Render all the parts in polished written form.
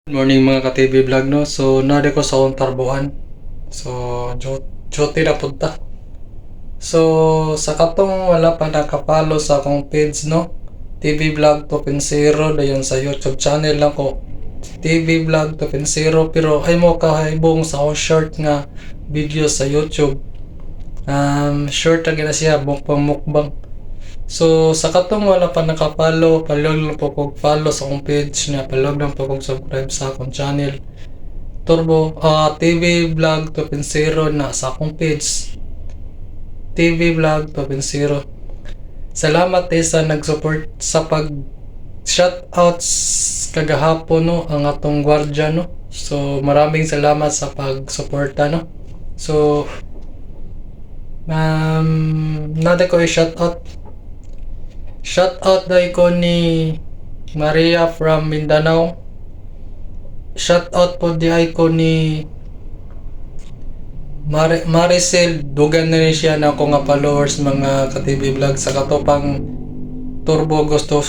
Good morning mga ka-TV vlog no. So nari ko sa akong tarbuhan. So duty na punta. So sa katong wala pa nakapalo sa akong page no. TV vlog 2.0 dayon sa YouTube channel lang ko. TV vlog 2.0 pero ay mo kahibong sa akong short nga video sa YouTube. Short na gina siya mukbang. So sa katong wala pa nakapalo, palog lang po kog follow sa akong page na palog lang po kog subscribe sa akong channel. Turbo TV Vlog 2.0 na sa akong page. TV Vlog 2.0. Salamat sa nag-support sa pag shoutouts kagahapon no ang atong gwardiya no. So maraming salamat sa pag-suporta no. So nada ko i-shoutout. Shoutout daw ko ni Maria from Mindanao. Shoutout po di ay ko ni Maricel. Dugan na rin siya na ako nga followers mga ka-TV vlog sa katopang Turbo Gusto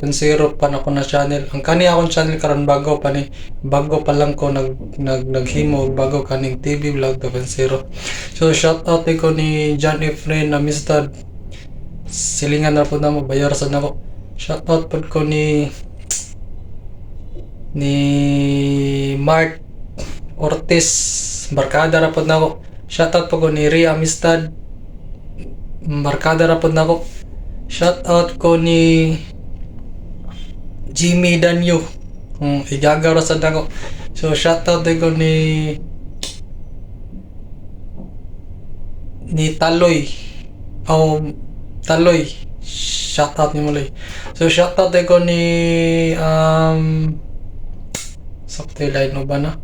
and Zero pa na ko na channel. Ang kani akong channel karon bago pa lang ko naghimo bago kaning TV vlog 2.0. So shoutout ko ni John Efrain Amistad. Silingan na po na mo bayar sa nako. Shoutout po ko ni Mark Ortiz barkada ra po na ko. Shoutout po ko ni Ria Amistad barkada ra po na ko. Shoutout ko ni Jimmy Danyo igagaw ra sa nako. So shoutout ko ni Taloy Taloy, shoutout ni Muloy. So shoutout ko ni sakto line no ba na?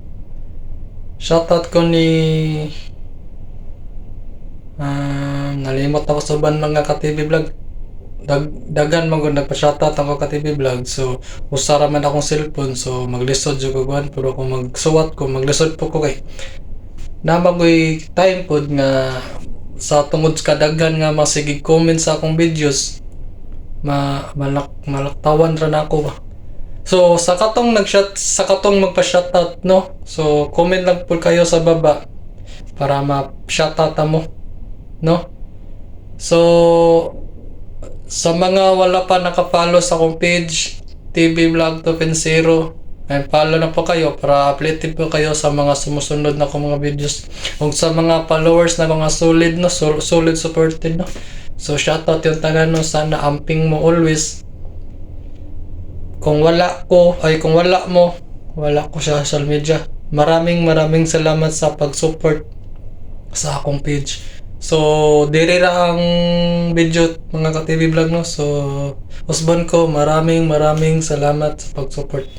Shoutout ko ni nalimot ako sa ban mga ka-TV vlog. Dagan man gud nagpa-shoutout ako ka-TV vlog. So usara man akong cellphone so maglisod jud ko guan pero kung magsuwat ko maglisod po ko kay namagoy time pod nga sa tungod sa kadaghan nga masigig comment sa akong videos malaktawan ra nako ba. So sa katong magpa-shoutout no. So comment lang po kayo sa baba para ma-shoutout mo no. So sa mga wala pa naka-follow sa akong page TV Vlog 2.0 ay follow na po kayo para updated po kayo sa mga sumusunod na kong mga videos. Kung sa mga followers na mga solid no, solid supported no. So shoutout yung tanan no, sana amping mo always. Kung wala ko sa social media. Maraming salamat sa pag-support sa akong page. So diri ra ang video mga ka-TV vlog no. So husband ko maraming salamat sa pag-support.